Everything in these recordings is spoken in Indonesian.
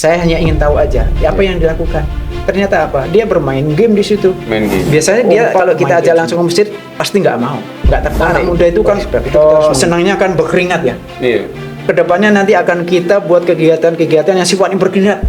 Saya hanya ingin tahu aja apa yang dilakukan. Ternyata apa? Dia bermain game di situ. Main game. Biasanya dia kalau kita ajak langsung ke masjid pasti nggak mau, nggak tertarik. Anak muda itu kan senangnya kan berkeringat ya. Iya. Kedepannya nanti akan kita buat kegiatan-kegiatan yang sifatnya berkeringat.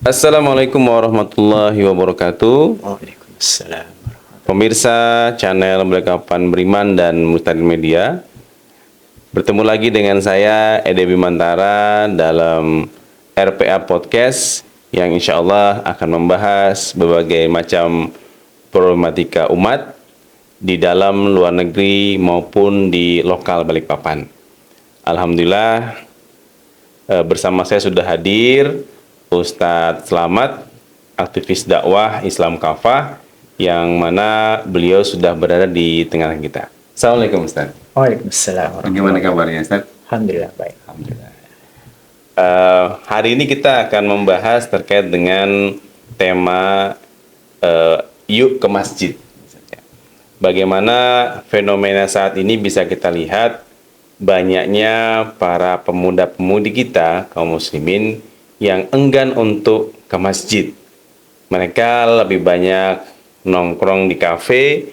Assalamualaikum warahmatullahi wabarakatuh. Waalaikumsalam. Pemirsa channel Belekapan Beriman dan Mustadil Media, bertemu lagi dengan saya Ede Bimantara dalam RPA Podcast yang insya Allah akan membahas berbagai macam problematika umat di dalam luar negeri maupun di lokal Balikpapan. Alhamdulillah bersama saya sudah hadir Ustadz Slamet, aktivis dakwah Islam Kafah, yang mana beliau sudah berada di tengah kita. Assalamualaikum Ustaz. Waalaikumsalam. Bagaimana kabarnya Ustaz? Alhamdulillah baik. Alhamdulillah. Hari ini kita akan membahas terkait dengan tema yuk ke masjid. Bagaimana fenomena saat ini bisa kita lihat banyaknya para pemuda-pemudi kita, kaum muslimin, yang enggan untuk ke masjid. Mereka lebih banyak nongkrong di kafe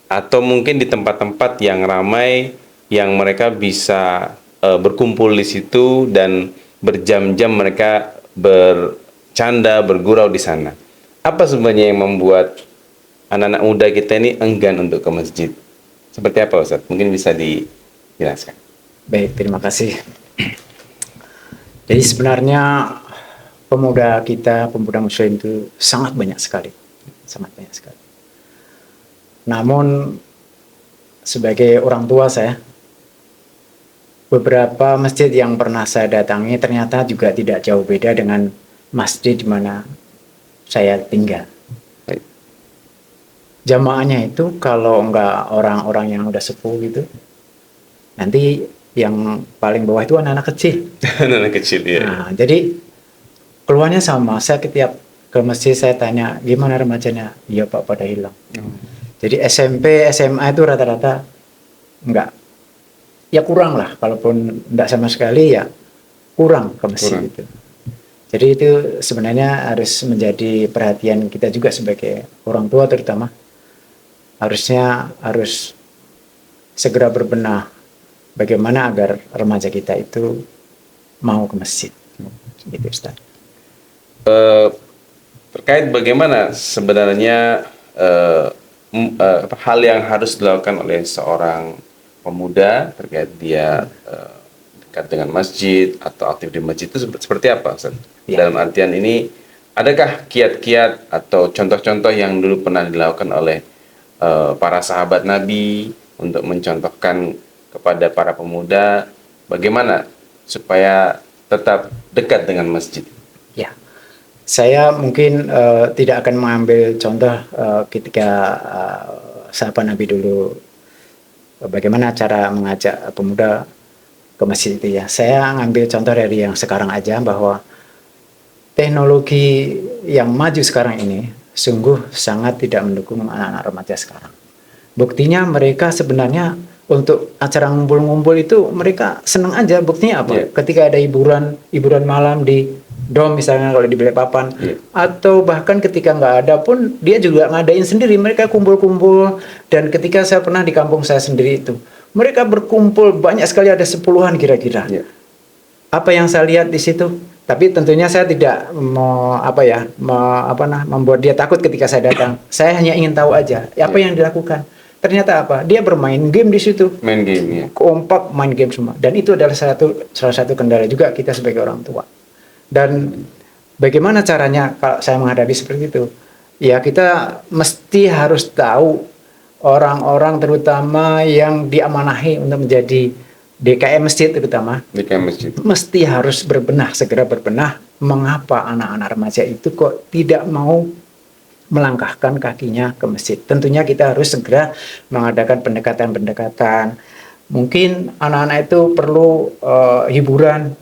atau mungkin di tempat-tempat yang ramai yang mereka bisa berkumpul di situ dan berjam-jam mereka bercanda, bergurau di sana. Apa sebenarnya yang membuat anak-anak muda kita ini enggan untuk ke masjid? Seperti apa Ustaz? Mungkin bisa dijelaskan. Baik, terima kasih. Jadi sebenarnya pemuda kita, pemuda muslim itu sangat banyak sekali. Sangat banyak sekali. Namun sebagai orang tua saya, beberapa masjid yang pernah saya datangi ternyata juga tidak jauh beda dengan masjid di mana saya tinggal. Jamaahnya itu kalau enggak orang-orang yang udah sepuh gitu, nanti yang paling bawah itu anak-anak kecil. Anak-anak kecil ya. Nah, jadi keluarnya sama. Saya setiap ke masjid saya tanya, gimana remajanya? Iya Pak, pada hilang. Jadi SMP, SMA itu rata-rata enggak. Ya kurang lah, kalaupun enggak sama sekali ya kurang ke masjid itu. Jadi itu sebenarnya harus menjadi perhatian kita juga sebagai orang tua terutama. Harus segera berbenah bagaimana agar remaja kita itu mau ke masjid. Gitu Ustaz. Terkait bagaimana sebenarnya hal yang harus dilakukan oleh seorang pemuda terkait dia dekat dengan masjid atau aktif di masjid itu seperti apa Ustaz? Ya. Dalam artian ini, adakah kiat-kiat atau contoh-contoh yang dulu pernah dilakukan oleh para sahabat Nabi untuk mencontohkan kepada para pemuda bagaimana supaya tetap dekat dengan masjid? Ya. Saya mungkin tidak akan mengambil contoh ketika sahabat Nabi dulu bagaimana cara mengajak pemuda ke masjid itu ya. Saya ngambil contoh dari yang sekarang aja bahwa teknologi yang maju sekarang ini sungguh sangat tidak mendukung anak-anak remaja sekarang. Buktinya mereka sebenarnya untuk acara ngumpul-ngumpul itu mereka senang aja. Buktinya apa? Yeah. Ketika ada hiburan malam di dom misalnya kalau di Balikpapan, atau bahkan ketika nggak ada pun dia juga ngadain sendiri, mereka kumpul-kumpul. Dan ketika saya pernah di kampung saya sendiri itu, mereka berkumpul banyak sekali, ada 10-an kira-kira. Apa yang saya lihat di situ, tapi tentunya saya tidak mau membuat dia takut ketika saya datang. Saya hanya ingin tahu aja apa yang dilakukan. Ternyata apa? Dia bermain game di situ. Main game ya. Kompak main game semua. Dan itu adalah salah satu kendala juga kita sebagai orang tua. Dan bagaimana caranya kalau saya menghadapi seperti itu? Ya kita mesti harus tahu orang-orang terutama yang diamanahi untuk menjadi DKM masjid terutama. DKM masjid. Mesti harus segera berbenah. Mengapa anak-anak remaja itu kok tidak mau melangkahkan kakinya ke masjid? Tentunya kita harus segera mengadakan pendekatan-pendekatan. Mungkin anak-anak itu perlu hiburan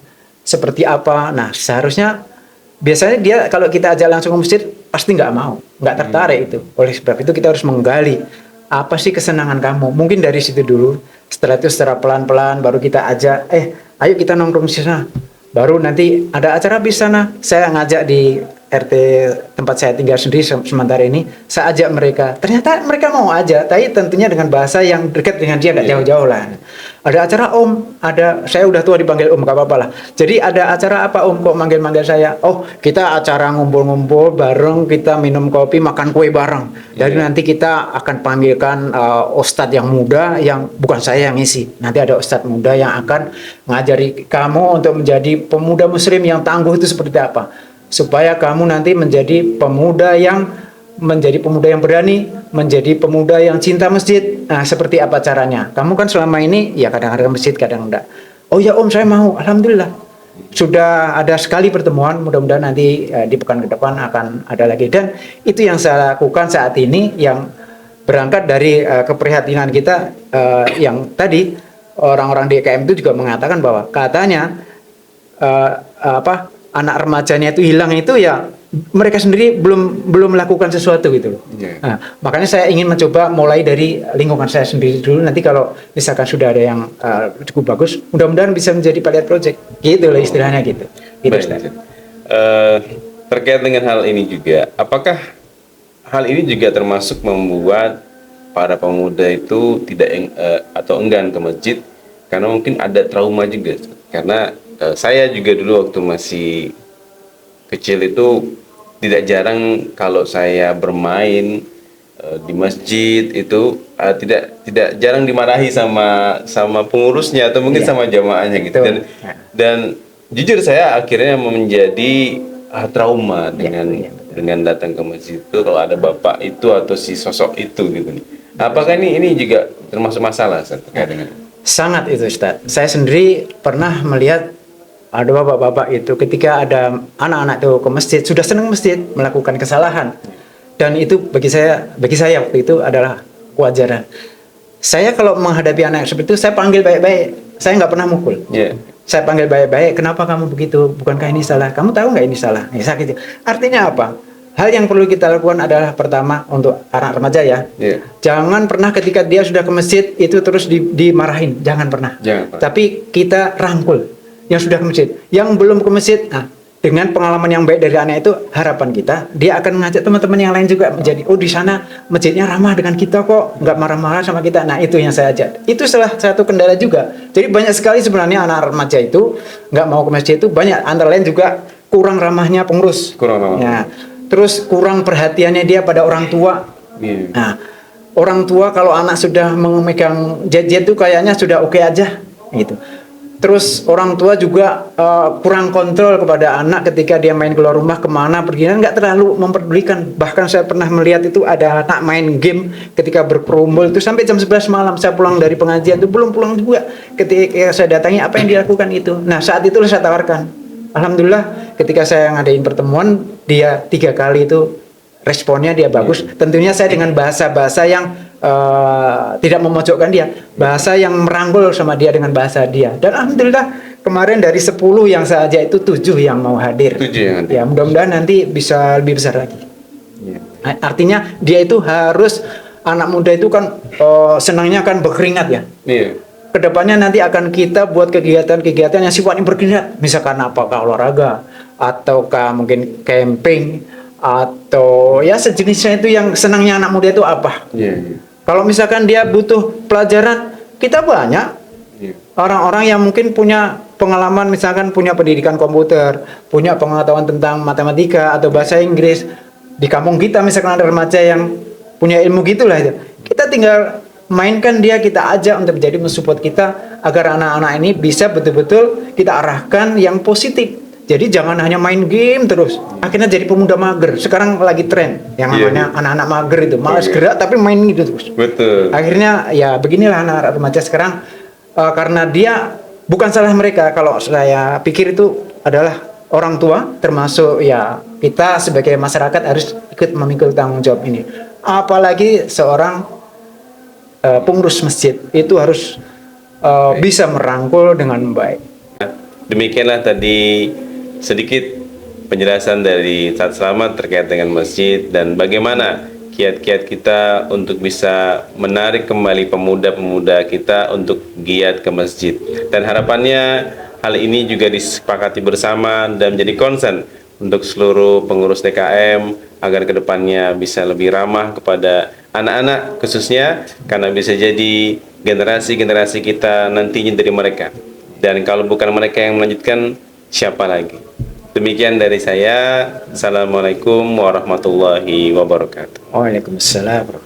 seperti apa. Nah, seharusnya biasanya dia kalau kita ajak langsung ke masjid pasti nggak mau, nggak tertarik itu. Oleh sebab itu kita harus menggali apa sih kesenangan kamu. Mungkin dari situ dulu Setelah itu secara pelan-pelan baru kita ajak, ayo kita nongkrong di sana. Baru nanti ada acara di sana, saya ngajak di RT tempat saya tinggal sendiri sementara ini, saya ajak mereka. Ternyata mereka mau aja, tapi tentunya dengan bahasa yang dekat dengan dia, nggak jauh-jauh lah. Ada acara om, saya udah tua dipanggil om, gak apa-apa lah. Jadi ada acara apa om, kok manggil-manggil saya? Oh, kita acara ngumpul-ngumpul bareng, kita minum kopi, makan kue bareng. Dari nanti kita akan panggilkan ustadz yang muda, yang bukan saya yang ngisi. Nanti ada ustadz muda yang akan ngajari kamu untuk menjadi pemuda muslim yang tangguh itu seperti apa. Supaya kamu nanti menjadi pemuda yang berani, menjadi pemuda yang cinta masjid. Nah, seperti apa caranya? Kamu kan selama ini ya kadang-kadang masjid, kadang enggak. Oh ya om, saya mau. Alhamdulillah. Sudah ada sekali pertemuan, mudah-mudahan nanti di pekan ke depan akan ada lagi. Dan itu yang saya lakukan saat ini, yang berangkat dari keprihatinan kita yang tadi orang-orang di EKM itu juga mengatakan bahwa katanya anak remajanya itu hilang itu ya mereka sendiri belum melakukan sesuatu gitu loh. Nah, makanya saya ingin mencoba mulai dari lingkungan saya sendiri dulu. Nanti kalau misalkan sudah ada yang cukup bagus, mudah-mudahan bisa menjadi pilot project gitu loh istilahnya gitu. Terkait dengan hal ini juga, apakah hal ini juga termasuk membuat para pemuda itu tidak atau enggan ke masjid karena mungkin ada trauma juga? Karena saya juga dulu waktu masih kecil itu tidak jarang kalau saya bermain di masjid itu tidak jarang dimarahi sama pengurusnya atau mungkin sama jamaahnya gitu. Dan jujur saya akhirnya menjadi trauma dengan datang ke masjid itu kalau ada bapak itu atau si sosok itu gitu. Apakah ini juga termasuk masalah terkait dengan sangat itu Ustaz. Saya sendiri pernah melihat ada bapak-bapak itu ketika ada anak-anak itu ke masjid, sudah senang masjid, melakukan kesalahan. Dan itu bagi saya waktu itu adalah kewajaran. Saya kalau menghadapi anak seperti itu, saya panggil baik-baik. Saya nggak pernah mukul. Saya panggil baik-baik, kenapa kamu begitu? Bukankah ini salah? Kamu tahu nggak ini salah? Ya, gitu. Artinya apa? Hal yang perlu kita lakukan adalah pertama untuk anak remaja ya. Jangan pernah ketika dia sudah ke masjid itu terus dimarahin. Jangan pernah. Tapi kita rangkul yang sudah ke masjid, yang belum ke masjid. Nah, dengan pengalaman yang baik dari anak itu, harapan kita dia akan mengajak teman-teman yang lain juga menjadi, oh di sana masjidnya ramah dengan kita kok, nggak marah-marah sama kita. Nah itu yang saya ajak. Itu salah satu kendala juga. Jadi banyak sekali sebenarnya anak remaja itu nggak mau ke masjid itu banyak. Antara lain juga kurang ramahnya pengurus. Terus kurang perhatiannya dia pada orang tua. Nah, orang tua kalau anak sudah memegang gadget itu kayaknya sudah oke aja gitu. Terus orang tua juga kurang kontrol kepada anak ketika dia main keluar rumah kemana pergi, nggak terlalu memperdulikan. Bahkan saya pernah melihat itu ada anak main game ketika berkerumpul itu sampai jam 11 malam. Saya pulang dari pengajian itu belum pulang juga. Ketika saya datangi apa yang dilakukan itu. Nah saat itu saya tawarkan. Alhamdulillah ketika saya ngadain pertemuan dia 3 kali itu responnya dia bagus. Tentunya saya dengan bahasa-bahasa yang tidak memojokkan dia, bahasa yang merangkul sama dia dengan bahasa dia. Dan alhamdulillah kemarin dari 10 yang saya ajak itu 7 yang mau hadir. 7 yang hadir. Ya mudah-mudahan nanti bisa lebih besar lagi. Artinya dia itu harus, anak muda itu kan senangnya kan berkeringat ya. Kedepannya nanti akan kita buat kegiatan-kegiatan yang sifatnya berkeringat, misalkan apakah olahraga ataukah mungkin camping atau ya sejenisnya itu yang senangnya anak muda itu apa. Kalau misalkan dia butuh pelajaran, kita banyak orang-orang yang mungkin punya pengalaman, misalkan punya pendidikan komputer, punya pengetahuan tentang matematika atau bahasa Inggris. Di kampung kita misalkan ada remaja yang punya ilmu gitulah itu. Kita tinggal mainkan dia, kita ajak untuk menjadi mensupport kita agar anak-anak ini bisa betul-betul kita arahkan yang positif. Jadi jangan hanya main game terus. Akhirnya jadi pemuda mager. Sekarang lagi tren yang namanya anak-anak mager itu, malas gerak tapi main gitu terus. Betul. Akhirnya ya beginilah anak remaja sekarang, karena dia bukan salah mereka. Kalau saya pikir itu adalah orang tua, termasuk ya kita sebagai masyarakat harus ikut memikul tanggung jawab ini. Apalagi seorang pengurus masjid itu harus bisa merangkul dengan baik. Demikianlah tadi sedikit penjelasan dari Ustaz Slamet terkait dengan masjid dan bagaimana kiat-kiat kita untuk bisa menarik kembali pemuda-pemuda kita untuk giat ke masjid. Dan harapannya hal ini juga disepakati bersama dan menjadi concern untuk seluruh pengurus DKM agar kedepannya bisa lebih ramah kepada anak-anak khususnya, karena bisa jadi generasi-generasi kita nantinya dari mereka. Dan kalau bukan mereka yang melanjutkan, siapa lagi? Demikian dari saya. Assalamualaikum warahmatullahi wabarakatuh. Waalaikumsalam.